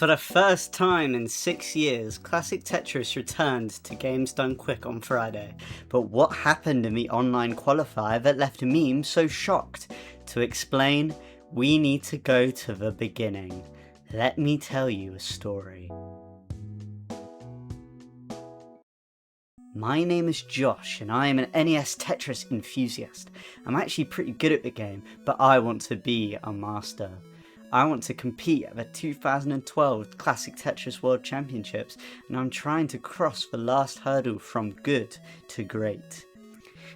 For the first time in 6 years, Classic Tetris returned to Games Done Quick on Friday. But what happened in the online qualifier that left memes so shocked? To explain, we need to go to the beginning. Let me tell you a story. My name is Josh and I am an NES Tetris enthusiast. I'm actually pretty good at the game, but I want to be a master. I want to compete at the 2012 Classic Tetris World Championships, and I'm trying to cross the last hurdle from good to great.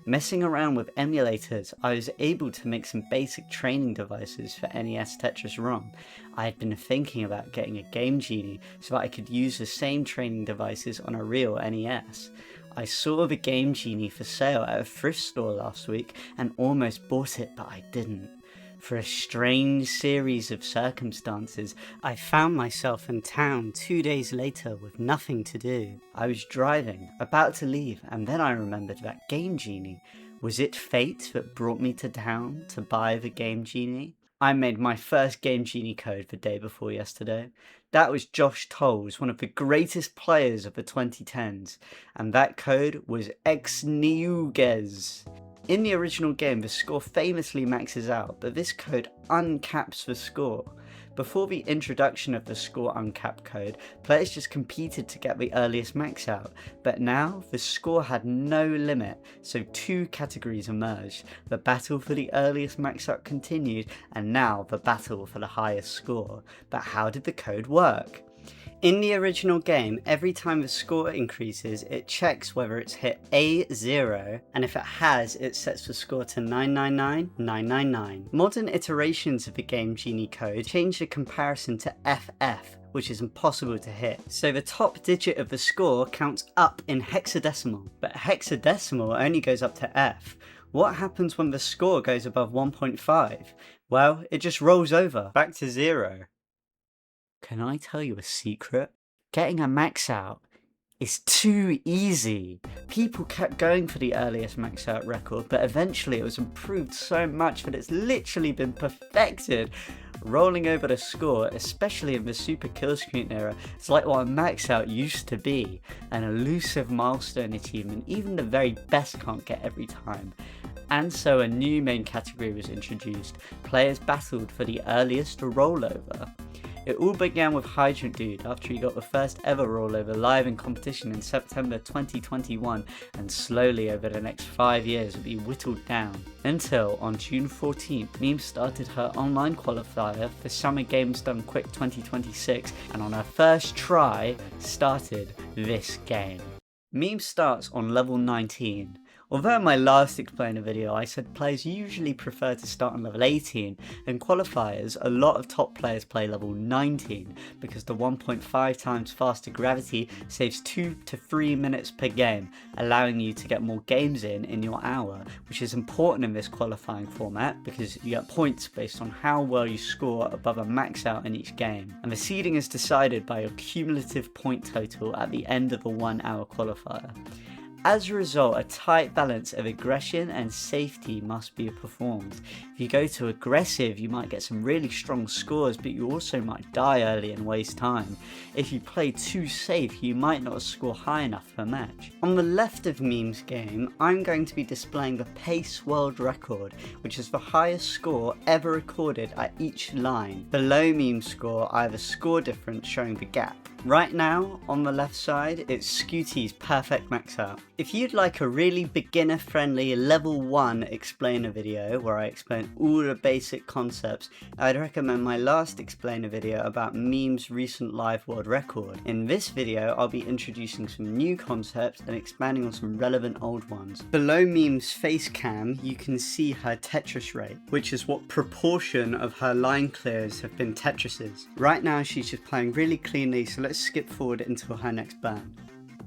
Messing around with emulators, I was able to make some basic training devices for NES Tetris ROM. I had been thinking about getting a Game Genie so that I could use the same training devices on a real NES. I saw the Game Genie for sale at a thrift store last week and almost bought it, but I didn't. For a strange series of circumstances, I found myself in town 2 days later with nothing to do. I was driving, about to leave, and then I remembered that Game Genie. Was it fate that brought me to town to buy the Game Genie? I made my first Game Genie code the day before yesterday. That was Josh Tolles, one of the greatest players of the 2010s, and that code was Ex Niuges. In the original game, the score famously maxes out, but this code uncaps the score. Before the introduction of the score uncap code, players just competed to get the earliest max out, but now the score had no limit, so two categories emerged. The battle for the earliest max out continued, and now the battle for the highest score. But how did the code work? In the original game, every time the score increases, it checks whether it's hit A0, and if it has, it sets the score to 999999. Modern iterations of the Game Genie code change the comparison to FF, which is impossible to hit. So the top digit of the score counts up in hexadecimal, but hexadecimal only goes up to F. What happens when the score goes above 1.5? Well, it just rolls over, back to 0. Can I tell you a secret? Getting a max out is too easy. People kept going for the earliest max out record, but eventually it was improved so much that it's literally been perfected. Rolling over the score, especially in the Super Killscreen era, is like what a max out used to be. An elusive milestone achievement even the very best can't get every time. And so a new main category was introduced. Players battled for the earliest rollover. It all began with Hydrant Dude after he got the first ever rollover live in competition in September 2021, and slowly over the next 5 years would be whittled down. Until on June 14th, Meme started her online qualifier for Summer Games Done Quick 2026, and on her first try started this game. Meme starts on level 19. Although in my last explainer video I said players usually prefer to start on level 18, in qualifiers a lot of top players play level 19 because the 1.5 times faster gravity saves 2 to 3 minutes per game, allowing you to get more games in your hour, which is important in this qualifying format because you get points based on how well you score above a max out in each game, and the seeding is decided by your cumulative point total at the end of the 1 hour qualifier. As a result, a tight balance of aggression and safety must be performed. If you go too aggressive, you might get some really strong scores, but you also might die early and waste time. If you play too safe, you might not score high enough for a match. On the left of Meme's game, I'm going to be displaying the pace world record, which is the highest score ever recorded at each line. Below Meme's score, I have a score difference showing the gap. Right now, on the left side, it's Scooty's perfect max out. If you'd like a really beginner-friendly level 1 explainer video where I explain all the basic concepts, I'd recommend my last explainer video about Meme's recent live world record. In this video, I'll be introducing some new concepts and expanding on some relevant old ones. Below Meme's face cam, you can see her Tetris rate, which is what proportion of her line clears have been Tetrises. Right now, she's just playing really cleanly, so let's skip forward until her next burn.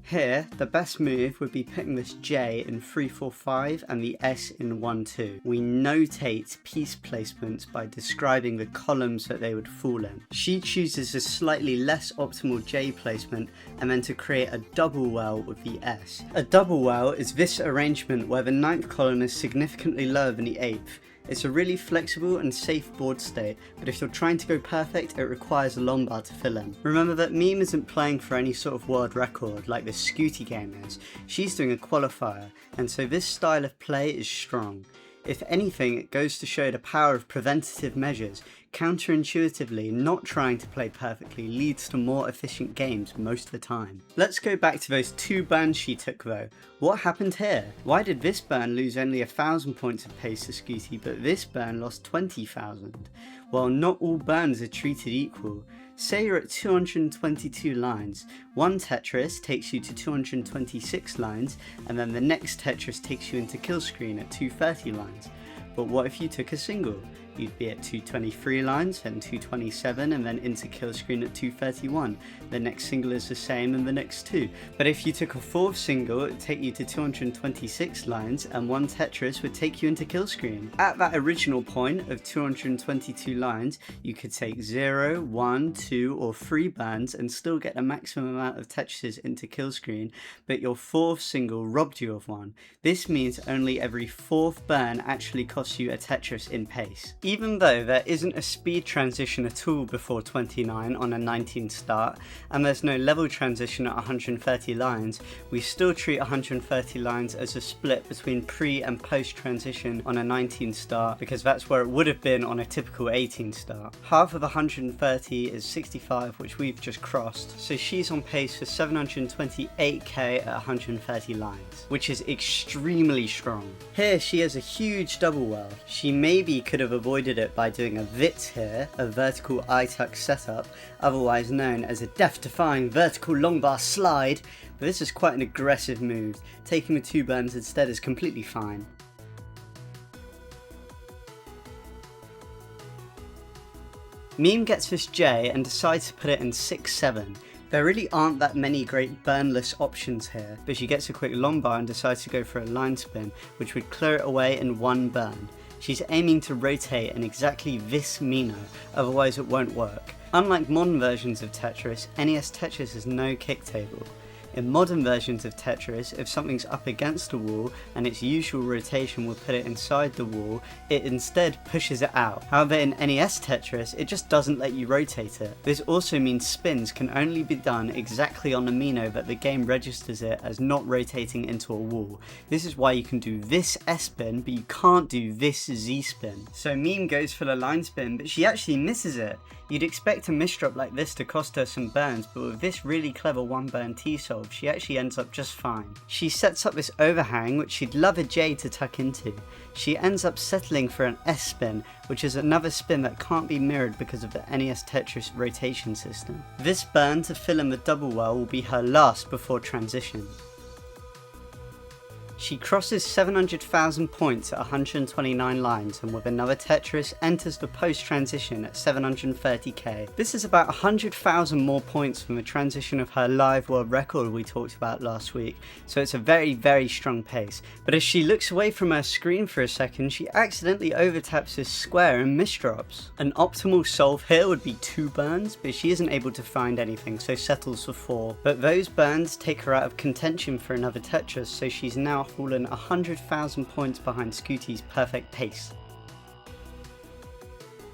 Here, the best move would be putting this J in 3-4-5 and the S in 1-2. We notate piece placements by describing the columns that they would fall in. She chooses a slightly less optimal J placement and then to create a double well with the S. A double well is this arrangement where the 9th column is significantly lower than the 8th. It's a really flexible and safe board state, but if you're trying to go perfect, it requires a long bar to fill in. Remember that Meme isn't playing for any sort of world record like the Scooty game is. She's doing a qualifier, and so this style of play is strong. If anything, it goes to show the power of preventative measures. Counterintuitively, not trying to play perfectly leads to more efficient games most of the time. Let's go back to those 2 burns she took though. What happened here? Why did this burn lose only 1,000 points of pace to Scooty, but this burn lost 20,000? Well, not all burns are treated equal. Say you're at 222 lines, one Tetris takes you to 226 lines, and then the next Tetris takes you into kill screen at 230 lines. But what if you took a single? You'd be at 223 lines, then 227, and then into kill screen at 231. The next single is the same, and the next 2. But if you took a 4th single, it would take you to 226 lines, and one Tetris would take you into kill screen. At that original point of 222 lines, you could take 0, 1, 2, or 3 burns and still get the maximum amount of Tetrises into kill screen, but your 4th single robbed you of one. This means only every 4th burn actually costs you a Tetris in pace. Even though there isn't a speed transition at all before 29 on a 19 start, and there's no level transition at 130 lines, we still treat 130 lines as a split between pre and post transition on a 19 start, because that's where it would have been on a typical 18 start. Half of 130 is 65, which we've just crossed, so she's on pace for 728k at 130 lines, which is extremely strong. Here she has a huge double well. She maybe could have avoided it by doing a VIT here, a vertical I-tuck setup, otherwise known as a death-defying vertical long bar slide, but this is quite an aggressive move. Taking the 2 burns instead is completely fine. Meme gets this J and decides to put it in 6-7. There really aren't that many great burnless options here, but she gets a quick long bar and decides to go for a line spin, which would clear it away in 1 burn. She's aiming to rotate in exactly this Mino, otherwise it won't work. Unlike modern versions of Tetris, NES Tetris has no kick table. In modern versions of Tetris, if something's up against a wall and its usual rotation would put it inside the wall, it instead pushes it out. However, in NES Tetris, it just doesn't let you rotate it. This also means spins can only be done exactly on the Mino that the game registers it as not rotating into a wall. This is why you can do this S-spin, but you can't do this Z-spin. So Meme goes for the line spin, but she actually misses it. You'd expect a misdrop like this to cost her some burns, but with this really clever 1-burn T-solve, she actually ends up just fine. She sets up this overhang, which she'd love a J to tuck into. She ends up settling for an S-spin, which is another spin that can't be mirrored because of the NES Tetris rotation system. This burn to fill in the double well will be her last before transition. She crosses 700,000 points at 129 lines, and with another Tetris enters the post transition at 730k. This is about 100,000 more points from the transition of her live world record we talked about last week, so it's a very strong pace. But as she looks away from her screen for a second, she accidentally overtaps this square and misdrops. An optimal solve here would be 2 burns, but she isn't able to find anything, so settles for 4. But those burns take her out of contention for another Tetris, so she's now fallen 100,000 points behind Scooty's perfect pace.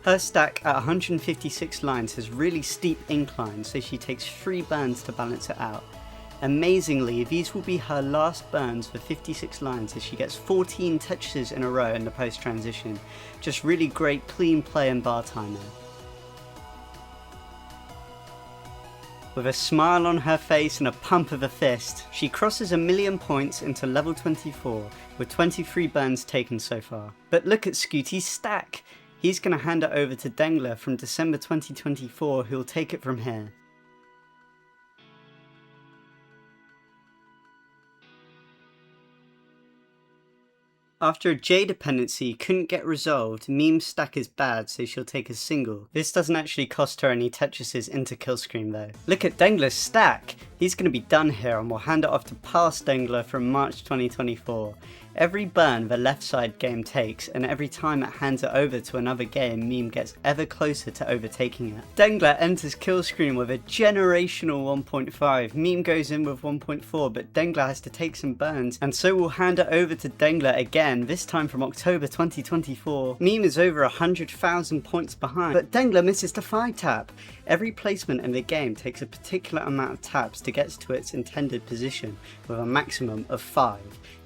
Her stack at 156 lines has really steep inclines, so she takes 3 burns to balance it out. Amazingly, these will be her last burns for 56 lines as she gets 14 Tetrises in a row in the post transition. Just really great clean play and bar timing. With a smile on her face and a pump of a fist, she crosses 1,000,000 points into level 24, with 23 burns taken so far. But look at Scooty's stack! He's going to hand it over to Dengler from December 2024, who'll take it from here. After a J dependency couldn't get resolved, Meme's stack is bad, so she'll take a single. This doesn't actually cost her any Tetrises into kill screen though. Look at Dengler's stack! He's going to be done here, and we'll hand it off to past Dengler from March 2024. Every burn the left side game takes, and every time it hands it over to another game, Meme gets ever closer to overtaking it. Dengler enters kill screen with a generational 1.5. Meme goes in with 1.4, but Dengler has to take some burns, and so we'll hand it over to Dengler again, this time from October 2024. Meme is over 100,000 points behind, but Dengler misses the 5 tap. Every placement in the game takes a particular amount of taps to get to its intended position, with a maximum of 5.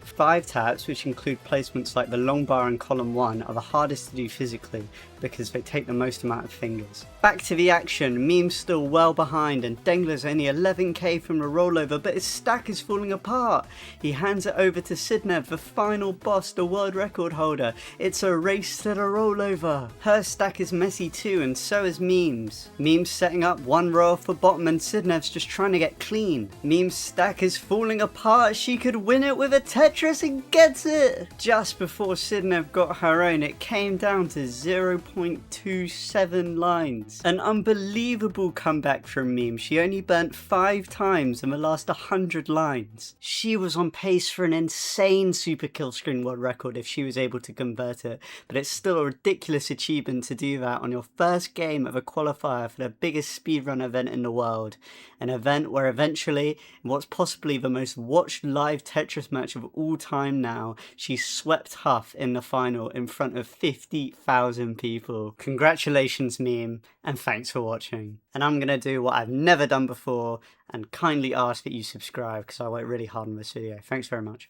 5 taps, which include placements like the long bar and column 1, are the hardest to do physically because they take the most amount of fingers. Back to the action, Meme's still well behind and Dengler's only 11k from the rollover, but his stack is falling apart. He hands it over to Sidnev, the final boss, the world record holder. It's a race to the rollover. Her stack is messy too, and so is Meme's. Meme's setting up one row off the bottom and Sidnev's just trying to get clean. Meme's stack is falling apart. She could win it with a Tetris and gets it! Just before Sidnev got her own, it came down to 0.27 lines. An unbelievable comeback from Meme. She only burnt 5 times in the last 100 lines. She was on pace for an insane super kill screen world record if she was able to convert it, but it's still a ridiculous achievement to do that on your first game of a qualifier for the biggest speedrun event in the world. An event where eventually, in what's possibly the most watched live Tetris match of all time now, she swept Huff in the final in front of 50,000 people. Congratulations, Meme, and thanks for watching. And I'm gonna do what I've never done before and kindly ask that you subscribe because I work really hard on this video. Thanks very much.